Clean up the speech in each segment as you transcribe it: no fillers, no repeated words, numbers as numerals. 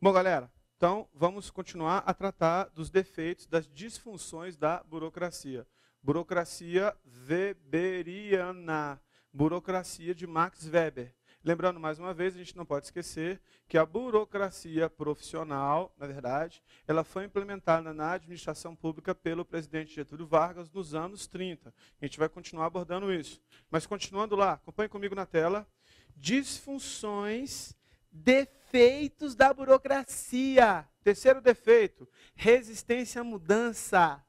Bom, galera, então vamos continuar a tratar dos defeitos, das disfunções da burocracia. Burocracia weberiana, burocracia de Max Weber. Lembrando, mais uma vez, a gente não pode esquecer que a burocracia profissional, na verdade, ela foi implementada na administração pública pelo presidente Getúlio Vargas nos anos 30. A gente vai continuar abordando isso. Mas continuando lá, acompanhe comigo na tela. Disfunções, defeitos da burocracia. Terceiro defeito, resistência à mudança.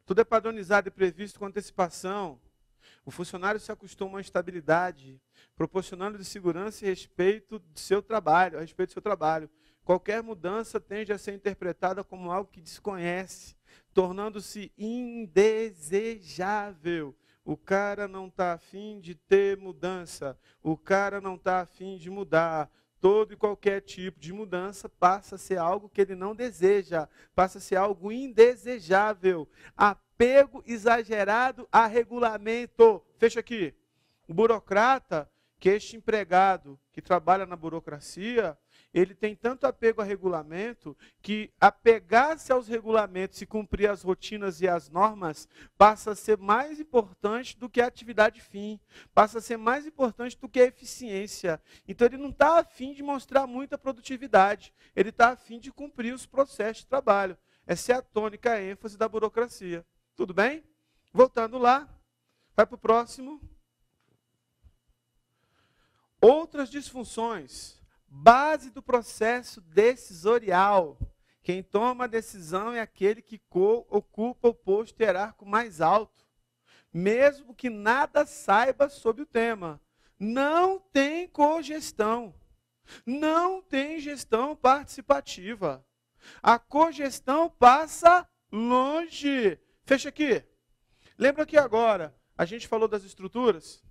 Tudo é padronizado e previsto com antecipação. O funcionário se acostuma à estabilidade, proporcionando-lhe segurança e respeito do seu trabalho, a respeito do seu trabalho. Qualquer mudança tende a ser interpretada como algo que desconhece, tornando-se indesejável. O cara não está afim de ter mudança, o cara não está afim de mudar. Todo e qualquer tipo de mudança passa a ser algo que ele não deseja, passa a ser algo indesejável. Apego exagerado a regulamento. Fecha aqui. O burocrata, que é este empregado que trabalha na burocracia, ele tem tanto apego a regulamento que apegar-se aos regulamentos e cumprir as rotinas e as normas passa a ser mais importante do que a atividade fim, passa a ser mais importante do que a eficiência. Então ele não está afim de mostrar muita produtividade, ele está afim de cumprir os processos de trabalho. Essa é a tônica, a ênfase da burocracia. Tudo bem? Voltando lá, vai para o próximo. Outras disfunções. Base do processo decisorial. Quem toma a decisão é aquele que ocupa o posto hierárquico mais alto, mesmo que nada saiba sobre o tema. Não tem cogestão. Não tem gestão participativa. A cogestão passa longe. Fecha aqui. Lembra que agora a gente falou das estruturas?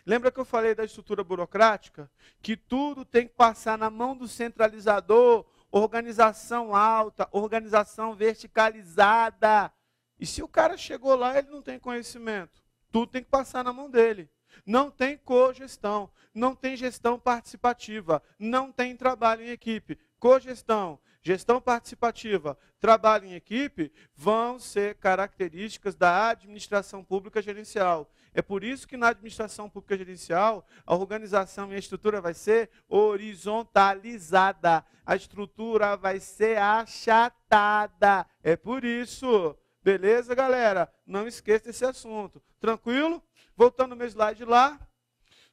Lembra que eu falei da estrutura burocrática? Que tudo tem que passar na mão do centralizador, organização alta, organização verticalizada. E se o cara chegou lá, ele não tem conhecimento. Tudo tem que passar na mão dele. Não tem cogestão, não tem gestão participativa, não tem trabalho em equipe. Cogestão, gestão participativa, trabalho em equipe vão ser características da administração pública gerencial. É por isso que na administração pública gerencial, a organização e a estrutura vai ser horizontalizada. A estrutura vai ser achatada. É por isso. Beleza, galera? Não esqueça desse assunto. Tranquilo? Voltando ao meu slide lá.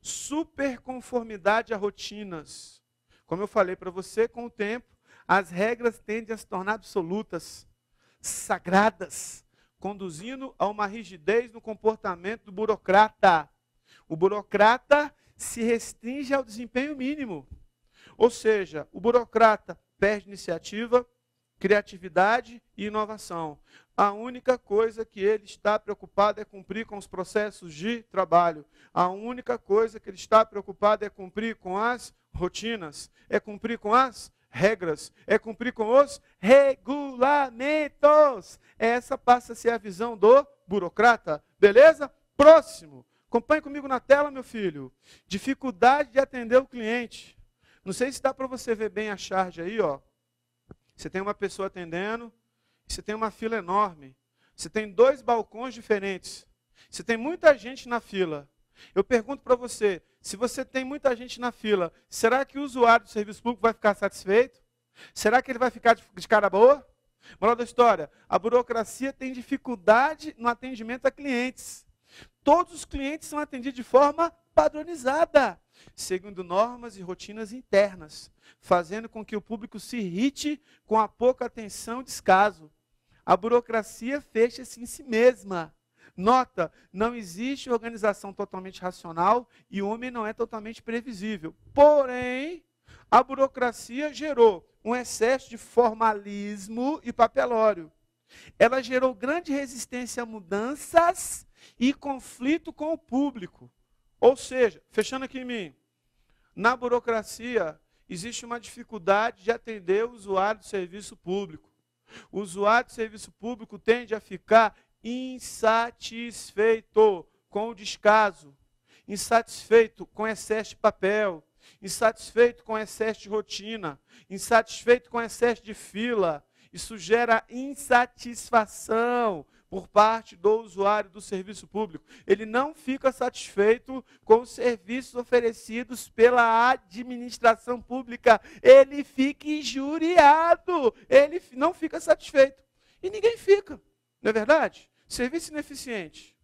Superconformidade a rotinas. Como eu falei para você, com o tempo, as regras tendem a se tornar absolutas, sagradas, conduzindo a uma rigidez no comportamento do burocrata. O burocrata se restringe ao desempenho mínimo. Ou seja, o burocrata perde iniciativa, criatividade e inovação. A única coisa que ele está preocupado é cumprir com os processos de trabalho. A única coisa que ele está preocupado é cumprir com as rotinas, é cumprir com as regras, é cumprir com os regulamentos. Essa passa a ser a visão do burocrata. Beleza? Próximo. Acompanhe comigo na tela, meu filho. Dificuldade de atender o cliente. Não sei se dá para você ver bem a charge aí, ó. Você tem uma pessoa atendendo, você tem uma fila enorme. Você tem 2 balcões diferentes. Você tem muita gente na fila. Eu pergunto para você, se você tem muita gente na fila, será que o usuário do serviço público vai ficar satisfeito? Será que ele vai ficar de cara boa? Moral da história, a burocracia tem dificuldade no atendimento a clientes. Todos os clientes são atendidos de forma padronizada, segundo normas e rotinas internas, fazendo com que o público se irrite com a pouca atenção e descaso. A burocracia fecha-se em si mesma. Nota, não existe organização totalmente racional e o homem não é totalmente previsível. Porém, a burocracia gerou um excesso de formalismo e papelório. Ela gerou grande resistência a mudanças e conflito com o público. Ou seja, fechando aqui em mim, na burocracia existe uma dificuldade de atender o usuário do serviço público. O usuário do serviço público tende a ficar insatisfeito com o descaso, insatisfeito com excesso de papel, insatisfeito com excesso de rotina, insatisfeito com excesso de fila. Isso gera insatisfação por parte do usuário do serviço público. Ele não fica satisfeito com os serviços oferecidos pela administração pública. Ele fica injuriado. Ele não fica satisfeito. E ninguém fica, não é verdade? Serviço ineficiente,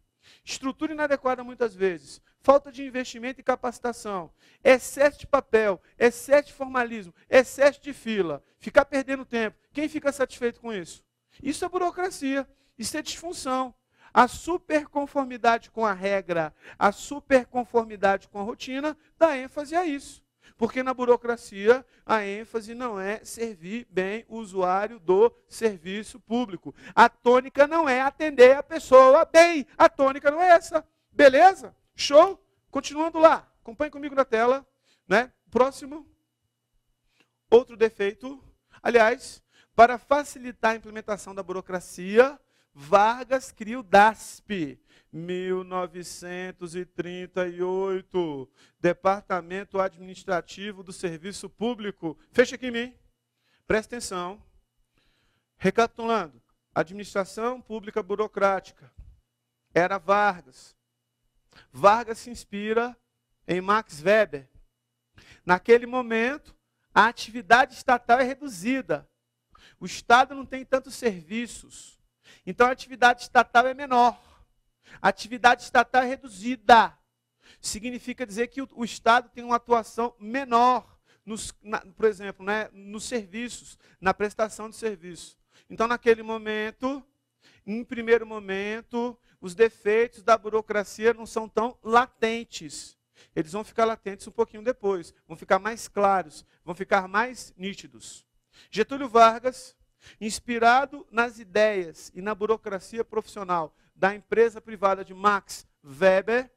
estrutura inadequada muitas vezes, falta de investimento e capacitação, excesso de papel, excesso de formalismo, excesso de fila, ficar perdendo tempo. Quem fica satisfeito com isso? Isso é burocracia, isso é disfunção. A superconformidade com a regra, a superconformidade com a rotina, dá ênfase a isso. Porque na burocracia, a ênfase não é servir bem o usuário do serviço público. A tônica não é atender a pessoa bem. A tônica não é essa. Beleza? Show? Continuando lá. Acompanhe comigo na tela. Né? Próximo. Outro defeito. Aliás, para facilitar a implementação da burocracia, Vargas cria o DASP, 1938, Departamento Administrativo do Serviço Público. Fecha aqui em mim. Presta atenção. Recapitulando. Administração Pública Burocrática. Era Vargas. Vargas se inspira em Max Weber. Naquele momento, a atividade estatal é reduzida. O Estado não tem tantos serviços. Então, a atividade estatal é menor. A atividade estatal é reduzida. Significa dizer que o Estado tem uma atuação menor, por exemplo, né, nos serviços, na prestação de serviço. Então, naquele momento, em primeiro momento, os defeitos da burocracia não são tão latentes. Eles vão ficar latentes um pouquinho depois, vão ficar mais claros, vão ficar mais nítidos. Getúlio Vargas, inspirado nas ideias e na burocracia profissional da empresa privada de Max Weber,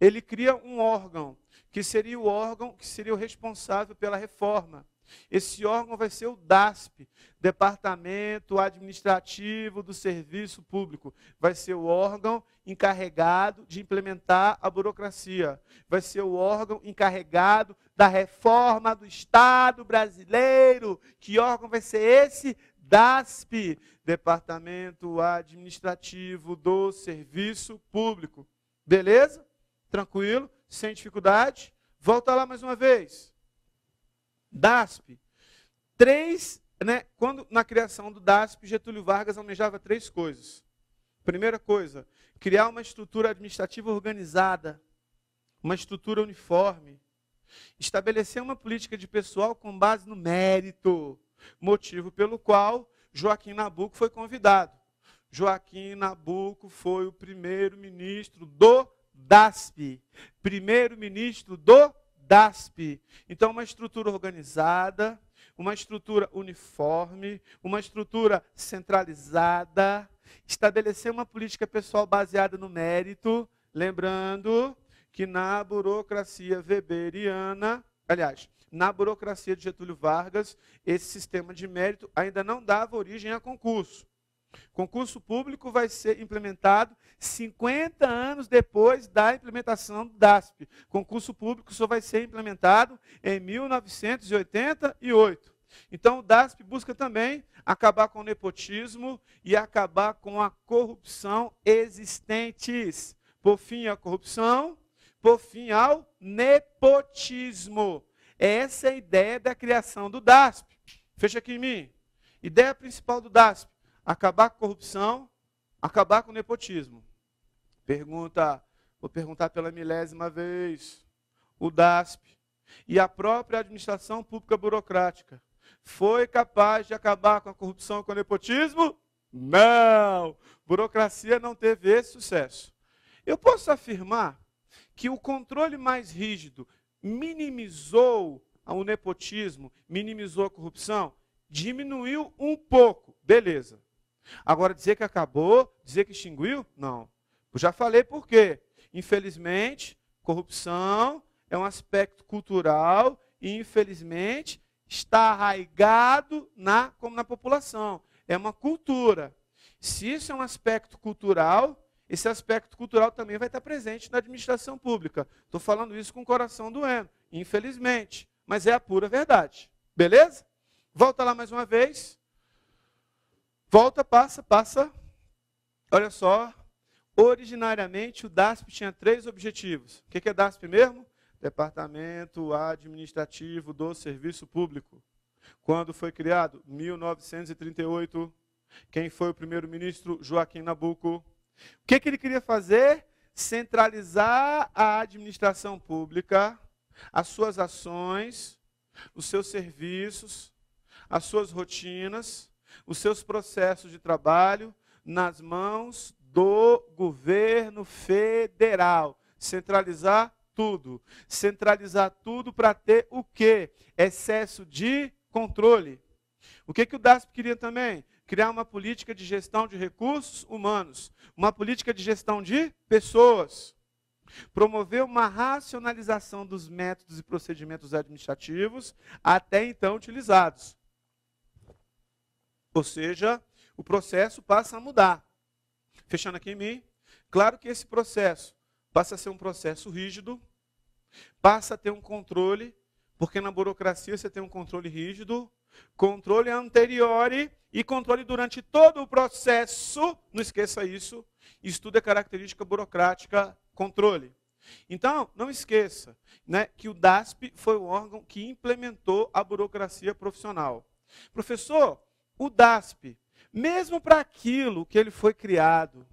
ele cria um órgão, que seria o responsável pela reforma. Esse órgão vai ser o DASP, Departamento Administrativo do Serviço Público. Vai ser o órgão encarregado de implementar a burocracia. Vai ser o órgão encarregado da reforma do Estado brasileiro. Que órgão vai ser esse? DASP, Departamento Administrativo do Serviço Público. Beleza? Tranquilo? Sem dificuldade? Volta lá mais uma vez. DASP. Quando na criação do DASP, Getúlio Vargas almejava 3 coisas. Primeira coisa, criar uma estrutura administrativa organizada, uma estrutura uniforme, estabelecer uma política de pessoal com base no mérito, motivo pelo qual Joaquim Nabuco foi convidado. Joaquim Nabuco foi o primeiro-ministro do DASP. Primeiro-ministro do DASP. Então, uma estrutura organizada, uma estrutura uniforme, uma estrutura centralizada, estabelecer uma política pessoal baseada no mérito, lembrando que na burocracia weberiana, aliás, na burocracia de Getúlio Vargas, esse sistema de mérito ainda não dava origem a concurso. Concurso público vai ser implementado 50 anos depois da implementação do DASP. Concurso público só vai ser implementado em 1988. Então, o DASP busca também acabar com o nepotismo e acabar com a corrupção existentes. Por fim à corrupção, por fim ao nepotismo. Essa é a ideia da criação do DASP. Fecha aqui em mim. Ideia principal do DASP: acabar com a corrupção, acabar com o nepotismo. Vou perguntar pela milésima vez. O DASP e a própria administração pública burocrática foi capaz de acabar com a corrupção e com o nepotismo? Não! Burocracia não teve esse sucesso. Eu posso afirmar que o controle mais rígido minimizou o nepotismo, minimizou a corrupção, diminuiu um pouco, beleza. Agora, dizer que acabou, dizer que extinguiu? Não. Eu já falei por quê. Infelizmente, corrupção é um aspecto cultural e, infelizmente, está arraigado como na população. É uma cultura. Se isso é um aspecto cultural, esse aspecto cultural também vai estar presente na administração pública. Estou falando isso com o coração doendo, infelizmente, mas é a pura verdade. Beleza? Volta lá mais uma vez. Volta, passa. Olha só. Originariamente, o DASP tinha 3 objetivos. O que é DASP mesmo? Departamento Administrativo do Serviço Público. Quando foi criado? 1938. Quem foi o primeiro-ministro? Joaquim Nabuco. O que ele queria fazer? Centralizar a administração pública, as suas ações, os seus serviços, as suas rotinas, os seus processos de trabalho nas mãos do governo federal. Centralizar tudo. Centralizar tudo para ter o quê? Excesso de controle. O que o DASP queria também? Criar uma política de gestão de recursos humanos, uma política de gestão de pessoas, promover uma racionalização dos métodos e procedimentos administrativos até então utilizados. Ou seja, o processo passa a mudar. Fechando aqui em mim, claro que esse processo passa a ser um processo rígido, passa a ter um controle, porque na burocracia você tem um controle rígido, controle anteriore e controle durante todo o processo. Não esqueça isso. Isso tudo é característica burocrática, controle. Então, não esqueça, né, que o DASP foi o órgão que implementou a burocracia profissional. Professor, o DASP, mesmo para aquilo que ele foi criado,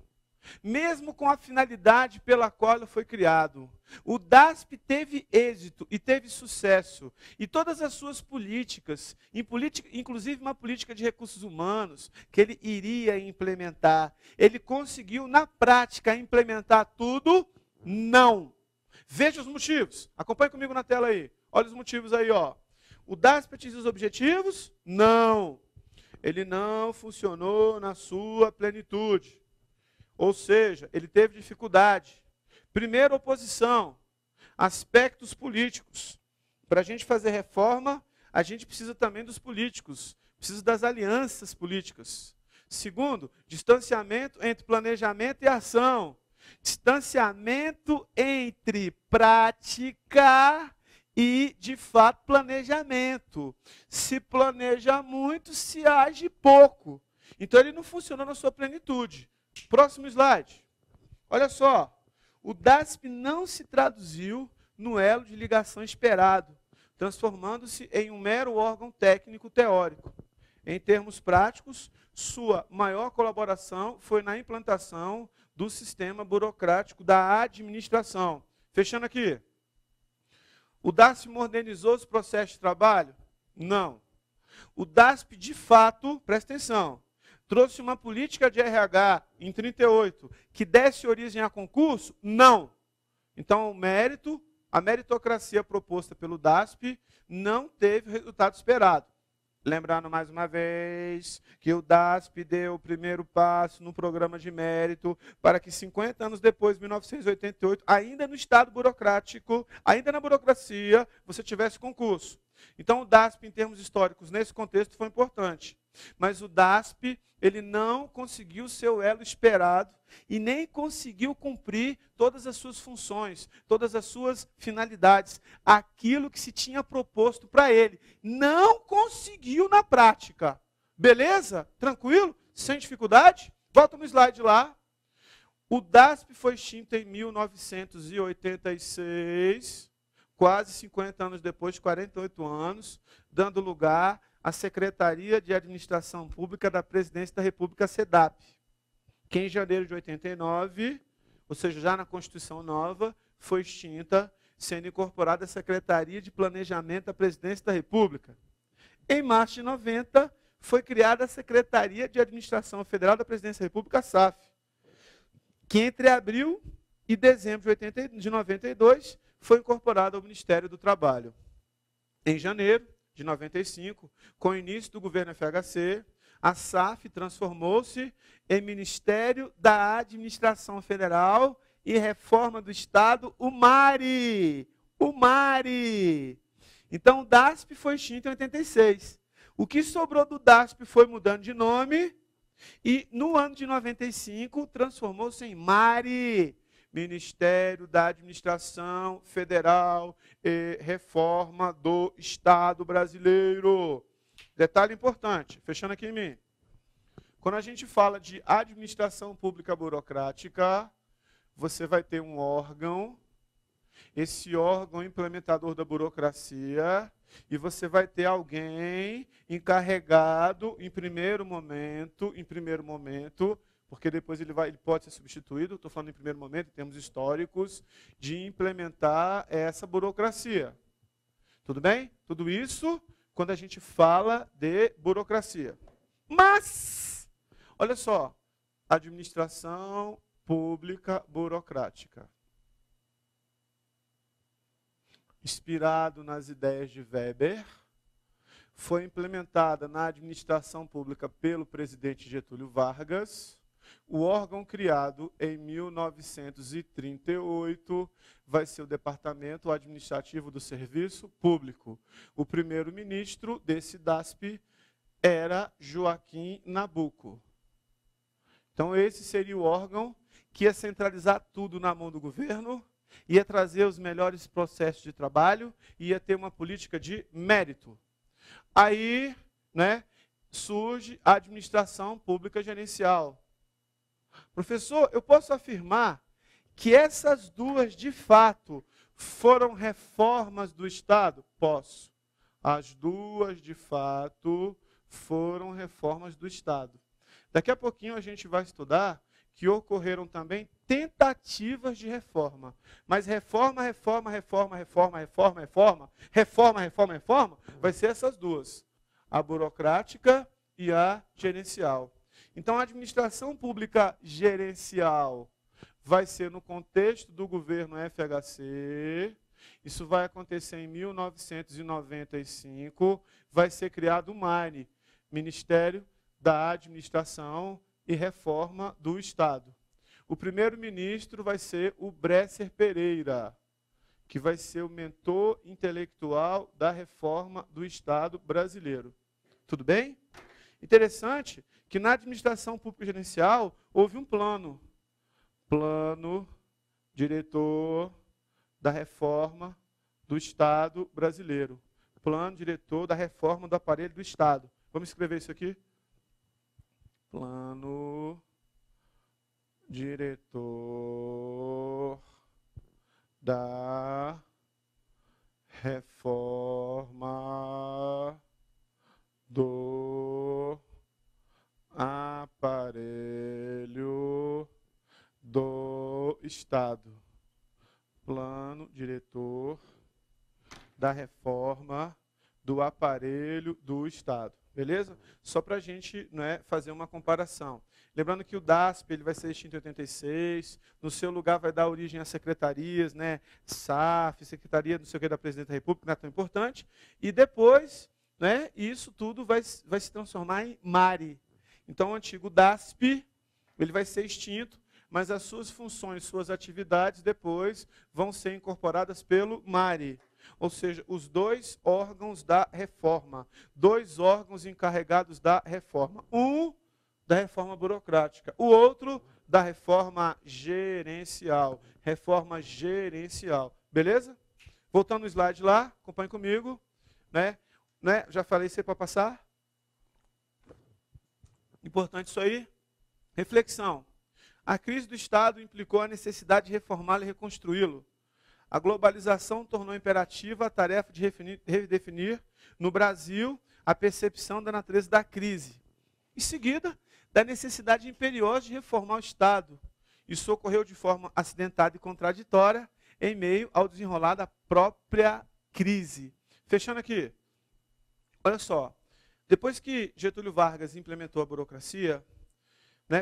mesmo com a finalidade pela qual ele foi criado, o DASP teve êxito e teve sucesso. E todas as suas políticas, inclusive uma política de recursos humanos, que ele iria implementar, ele conseguiu, na prática, implementar tudo? Não. Veja os motivos. Acompanhe comigo na tela aí. Olha os motivos aí, ó. O DASP atingiu os objetivos? Não. Ele não funcionou na sua plenitude. Ou seja, ele teve dificuldade. Primeiro, oposição. Aspectos políticos. Para a gente fazer reforma, a gente precisa também dos políticos. Precisa das alianças políticas. Segundo, distanciamento entre planejamento e ação. Distanciamento entre prática e, de fato, planejamento. Se planeja muito, se age pouco. Então, ele não funcionou na sua plenitude. Próximo slide. Olha só. O DASP não se traduziu no elo de ligação esperado, transformando-se em um mero órgão técnico teórico. Em termos práticos, sua maior colaboração foi na implantação do sistema burocrático da administração. Fechando aqui. O DASP modernizou os processos de trabalho? Não. O DASP, de fato, presta atenção, trouxe uma política de RH em 38 que desse origem a concurso? Não. Então, o mérito, a meritocracia proposta pelo DASP não teve o resultado esperado. Lembrando mais uma vez que o DASP deu o primeiro passo no programa de mérito para que 50 anos depois, 1988, ainda no estado burocrático, ainda na burocracia, você tivesse concurso. Então, o DASP, em termos históricos, nesse contexto, foi importante. Mas o DASP, ele não conseguiu o seu elo esperado e nem conseguiu cumprir todas as suas funções, todas as suas finalidades, aquilo que se tinha proposto para ele. Não conseguiu na prática. Beleza? Tranquilo? Sem dificuldade? Volta no slide lá. O DASP foi extinto em 1986, quase 50 anos depois, 48 anos, dando lugar a Secretaria de Administração Pública da Presidência da República, SEDAP, que em janeiro de 89, ou seja, já na Constituição Nova, foi extinta, sendo incorporada a Secretaria de Planejamento da Presidência da República. Em março de 90, foi criada a Secretaria de Administração Federal da Presidência da República, SAF, que entre abril e dezembro de 92 foi incorporada ao Ministério do Trabalho. Em janeiro de 95, com o início do governo FHC, a SAF transformou-se em Ministério da Administração Federal e Reforma do Estado, o MARI. O MARI. Então, o DASP foi extinto em 86. O que sobrou do DASP foi mudando de nome E no ano de 95, transformou-se em MARI, Ministério da Administração Federal e Reforma do Estado Brasileiro. Detalhe importante, fechando aqui em mim. Quando a gente fala de administração pública burocrática, você vai ter um órgão, esse órgão implementador da burocracia, e você vai ter alguém encarregado em primeiro momento, porque depois ele pode ser substituído, estou falando em primeiro momento, em termos históricos, de implementar essa burocracia. Tudo bem? Tudo isso quando a gente fala de burocracia. Mas, olha só, administração pública burocrática. Inspirado nas ideias de Weber, foi implementada na administração pública pelo presidente Getúlio Vargas. O órgão criado em 1938 vai ser o Departamento Administrativo do Serviço Público. O primeiro-ministro desse DASP era Joaquim Nabuco. Então, esse seria o órgão que ia centralizar tudo na mão do governo, ia trazer os melhores processos de trabalho, ia ter uma política de mérito. Aí, surge a administração pública gerencial. Professor, eu posso afirmar que essas duas, de fato, foram reformas do Estado? Posso. As duas, de fato, foram reformas do Estado. Daqui a pouquinho a gente vai estudar que ocorreram também tentativas de reforma. Mas reforma, vai ser essas duas. A burocrática e a gerencial. Então, a administração pública gerencial vai ser no contexto do governo FHC. Isso vai acontecer em 1995. Vai ser criado o MARI, Ministério da Administração e Reforma do Estado. O primeiro-ministro vai ser o Bresser Pereira, que vai ser o mentor intelectual da reforma do Estado brasileiro. Tudo bem? Interessante que na administração pública gerencial houve um plano diretor da reforma do Estado brasileiro. Plano diretor da reforma do aparelho do Estado. Vamos escrever isso aqui? Plano diretor da reforma do aparelho do Estado. Plano diretor da reforma do aparelho do Estado. Beleza? Só para a gente fazer uma comparação. Lembrando que o DASP ele vai ser extinto em 86, no seu lugar vai dar origem a secretarias, SAF, Secretaria não sei o que da Presidente da República, não é tão importante, e depois isso tudo vai se transformar em MARI. Então o antigo DASP ele vai ser extinto, mas as suas funções, suas atividades depois vão ser incorporadas pelo MARI. Ou seja, os dois órgãos da reforma, dois órgãos encarregados da reforma. Um da reforma burocrática, o outro da reforma gerencial. Reforma gerencial. Beleza? Voltando no slide lá, acompanhe comigo. Já falei isso aí para passar? Importante isso aí. Reflexão. A crise do Estado implicou a necessidade de reformá-lo e reconstruí-lo. A globalização tornou imperativa a tarefa de redefinir no Brasil a percepção da natureza da crise. Em seguida, da necessidade imperiosa de reformar o Estado. Isso ocorreu de forma acidentada e contraditória em meio ao desenrolar da própria crise. Fechando aqui. Olha só. Depois que Getúlio Vargas implementou a burocracia,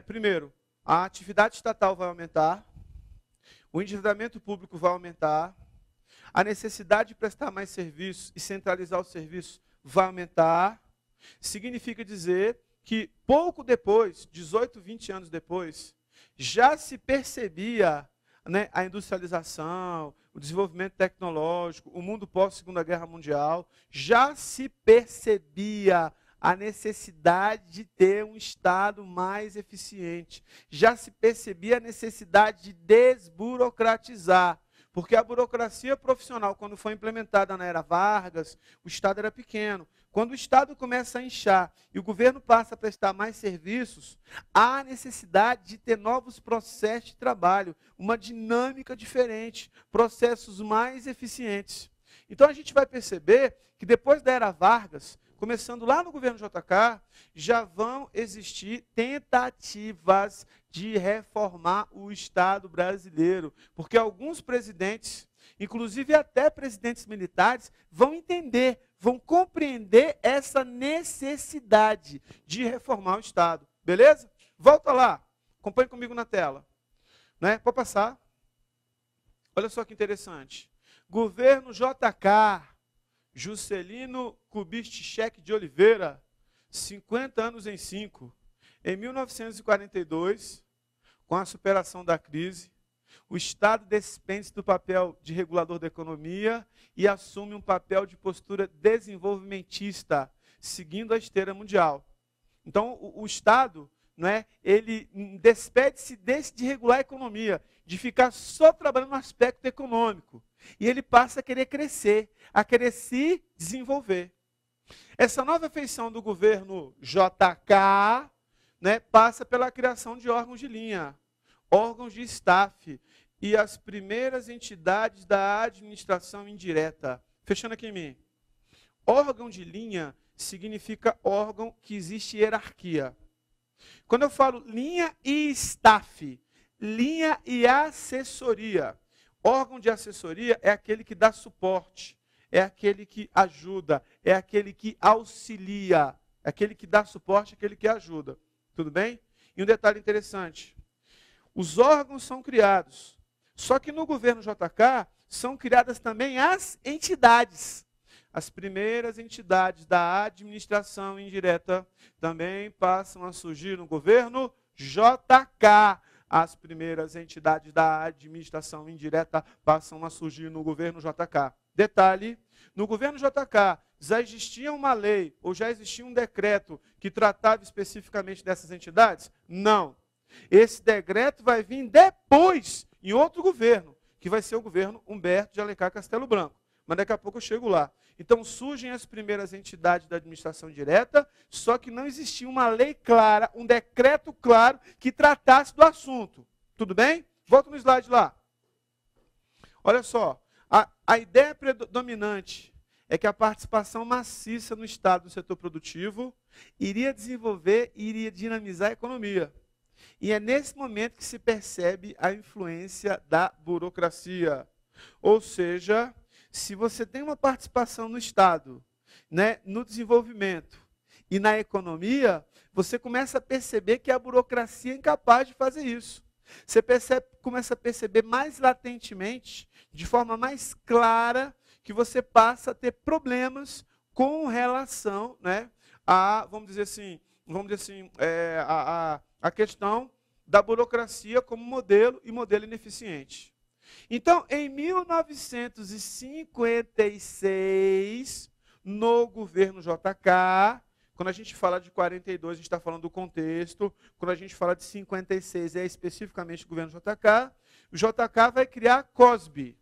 primeiro, a atividade estatal vai aumentar, o endividamento público vai aumentar, a necessidade de prestar mais serviços e centralizar o serviço vai aumentar. Significa dizer que pouco depois, 18, 20 anos depois, já se percebia a industrialização, o desenvolvimento tecnológico, o mundo pós-Segunda Guerra Mundial, já se percebia a necessidade de ter um Estado mais eficiente. Já se percebia a necessidade de desburocratizar. Porque a burocracia profissional, quando foi implementada na era Vargas, o Estado era pequeno. Quando o Estado começa a inchar e o governo passa a prestar mais serviços, há necessidade de ter novos processos de trabalho, uma dinâmica diferente, processos mais eficientes. Então a gente vai perceber que depois da era Vargas, começando lá no governo JK, já vão existir tentativas de reformar o Estado brasileiro, porque alguns presidentes, inclusive até presidentes militares, vão entender, vão compreender essa necessidade de reformar o Estado. Beleza? Volta lá, acompanhe comigo na tela. Né? Pode passar. Olha só que interessante. Governo JK, Juscelino Kubitschek de Oliveira, 50 anos em 5. Em 1942, com a superação da crise, o Estado despende-se do papel de regulador da economia e assume um papel de postura desenvolvimentista, seguindo a esteira mundial. Então, o Estado, ele despede-se de regular a economia, de ficar só trabalhando no aspecto econômico. E ele passa a querer crescer, a querer se desenvolver. Essa nova feição do governo JK, passa pela criação de órgãos de linha, órgãos de staff e as primeiras entidades da administração indireta. Fechando aqui em mim. Órgão de linha significa órgão que existe hierarquia. Quando eu falo linha e staff, linha e assessoria, órgão de assessoria é aquele que dá suporte, é aquele que ajuda, é aquele que auxilia, é aquele que dá suporte, é aquele que ajuda. Tudo bem? E um detalhe interessante, os órgãos são criados, só que no governo JK são criadas também as entidades. As primeiras entidades da administração indireta também passam a surgir no governo JK. As primeiras entidades da administração indireta passam a surgir no governo JK. Detalhe, no governo JK já existia uma lei ou já existia um decreto que tratava especificamente dessas entidades? Não. Esse decreto vai vir depois, em outro governo, que vai ser o governo Humberto de Alencar Castelo Branco. Mas daqui a pouco eu chego lá. Então surgem as primeiras entidades da administração direta, só que não existia uma lei clara, um decreto claro que tratasse do assunto. Tudo bem? Volta no slide lá. Olha só, a ideia predominante é que a participação maciça no Estado do setor produtivo iria desenvolver e iria dinamizar a economia. E é nesse momento que se percebe a influência da burocracia. Ou seja, se você tem uma participação no Estado, no desenvolvimento e na economia, você começa a perceber que a burocracia é incapaz de fazer isso. Você começa a perceber mais latentemente, de forma mais clara, que você passa a ter problemas com relação a, vamos dizer assim, a questão da burocracia como modelo e modelo ineficiente. Então, em 1956, no governo JK, quando a gente fala de 42, a gente está falando do contexto, quando a gente fala de 56, é especificamente o governo JK, o JK vai criar COSB.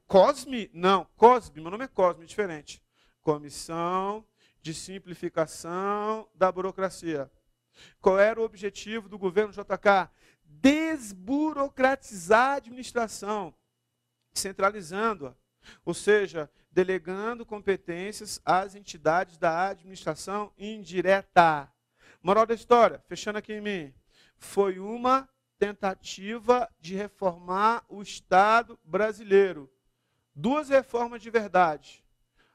COSB? Não, COSB, meu nome é COSB, diferente. Comissão de Simplificação da Burocracia. Qual era o objetivo do governo JK? Desburocratizar a administração, centralizando-a, ou seja, delegando competências às entidades da administração indireta. Moral da história, fechando aqui em mim, foi uma tentativa de reformar o Estado brasileiro. Duas reformas de verdade,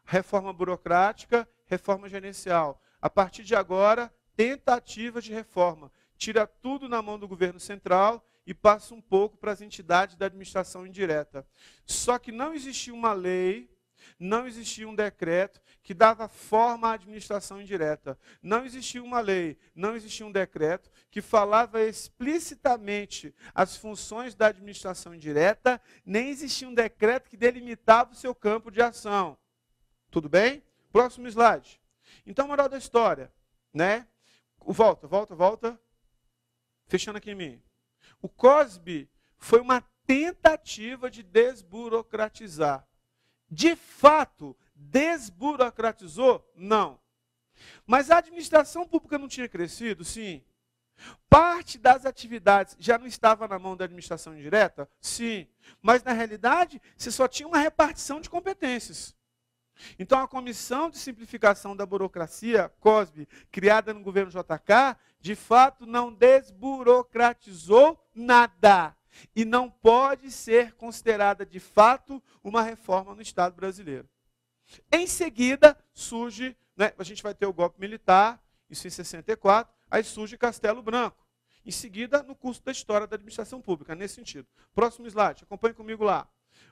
reforma burocrática, reforma gerencial. A partir de agora, tentativa de reforma. Tira tudo na mão do governo central e passa um pouco para as entidades da administração indireta. Só que não existia uma lei, não existia um decreto que dava forma à administração indireta. Não existia uma lei, não existia um decreto que falava explicitamente as funções da administração indireta, nem existia um decreto que delimitava o seu campo de ação. Tudo bem? Próximo slide. Então, moral da história. né? Volta. Fechando aqui em mim. O COSB foi uma tentativa de desburocratizar. De fato, desburocratizou? Não. Mas a administração pública não tinha crescido? Sim. Parte das atividades já não estava na mão da administração indireta? Sim. Mas, na realidade, você só tinha uma repartição de competências. Então, a Comissão de Simplificação da Burocracia, COSB, criada no governo JK, de fato não desburocratizou nada. E não pode ser considerada, de fato, uma reforma no Estado brasileiro. Em seguida, surge, né, a gente vai ter o golpe militar, isso em 64, aí surge Castelo Branco. Em seguida, no curso da História da Administração Pública, nesse sentido. Próximo slide, acompanhe comigo lá.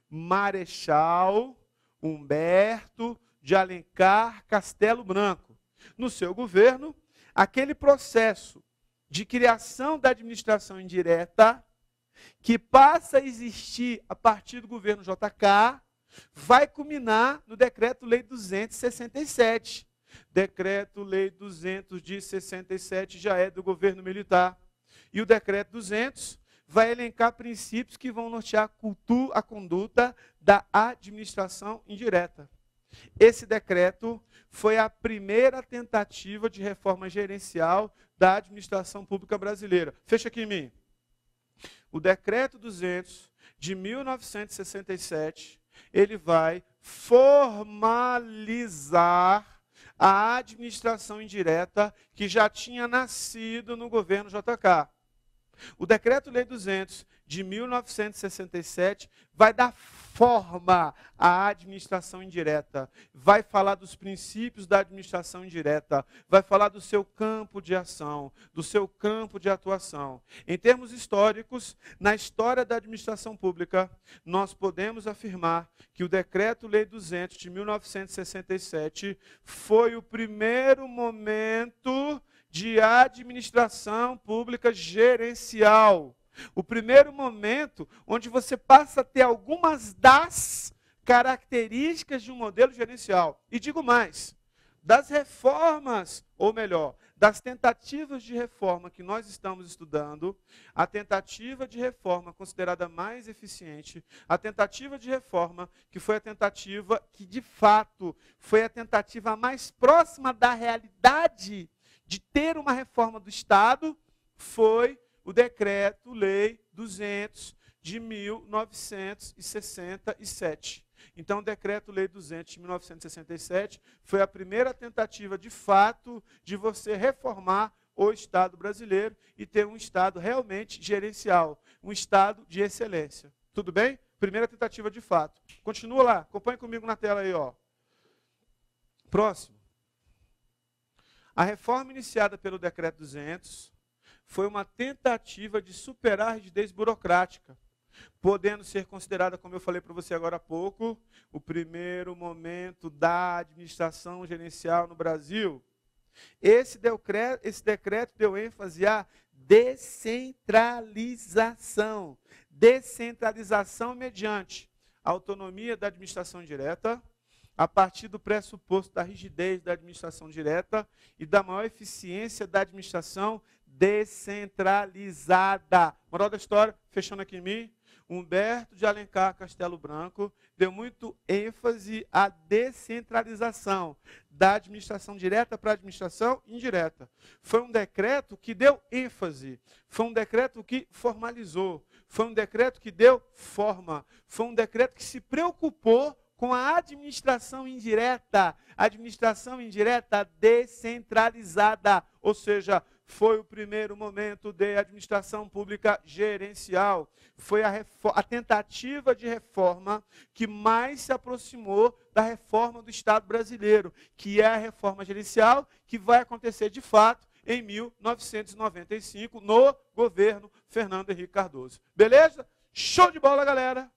Marechal Humberto de Alencar Castelo Branco. No seu governo, aquele processo de criação da administração indireta, que passa a existir a partir do governo JK, vai culminar no Decreto-Lei 267. Decreto-Lei 200 de 67 já é do governo militar. E o Decreto 200 vai elencar princípios que vão nortear a conduta da administração indireta. Esse decreto foi a primeira tentativa de reforma gerencial da administração pública brasileira. Fecha aqui em mim. O Decreto 200 de 1967, ele vai formalizar a administração indireta que já tinha nascido no governo JK. O Decreto-Lei 200 de 1967 vai dar forma à administração indireta, vai falar dos princípios da administração indireta, vai falar do seu campo de ação, do seu campo de atuação. Em termos históricos, na história da administração pública, nós podemos afirmar que o Decreto-Lei 200 de 1967 foi o primeiro momento de administração pública gerencial. O primeiro momento onde você passa a ter algumas das características de um modelo gerencial. E digo mais, das reformas, ou melhor, das tentativas de reforma que nós estamos estudando, a tentativa de reforma considerada mais eficiente, a tentativa de reforma que foi a tentativa que, de fato, foi a tentativa mais próxima da realidade de ter uma reforma do Estado, foi o Decreto-Lei 200 de 1967. Então, o Decreto-Lei 200 de 1967 foi a primeira tentativa, de fato, de você reformar o Estado brasileiro e ter um Estado realmente gerencial, um Estado de excelência. Tudo bem? Primeira tentativa de fato. Continua lá, acompanhe comigo na tela aí, ó. Próximo. A reforma iniciada pelo Decreto 200 foi uma tentativa de superar a rigidez burocrática, podendo ser considerada, como eu falei para você agora há pouco, o primeiro momento da administração gerencial no Brasil. Esse decreto deu ênfase à descentralização. Descentralização mediante a autonomia da administração direta, a partir do pressuposto da rigidez da administração direta e da maior eficiência da administração descentralizada. Moral da história, fechando aqui em mim, Humberto de Alencar Castelo Branco deu muito ênfase à descentralização da administração direta para a administração indireta. Foi um decreto que deu ênfase, foi um decreto que formalizou, foi um decreto que deu forma, foi um decreto que se preocupou com a administração indireta descentralizada, ou seja, foi o primeiro momento de administração pública gerencial. Foi a tentativa de reforma que mais se aproximou da reforma do Estado brasileiro, que é a reforma gerencial, que vai acontecer de fato em 1995, no governo Fernando Henrique Cardoso. Beleza? Show de bola, galera!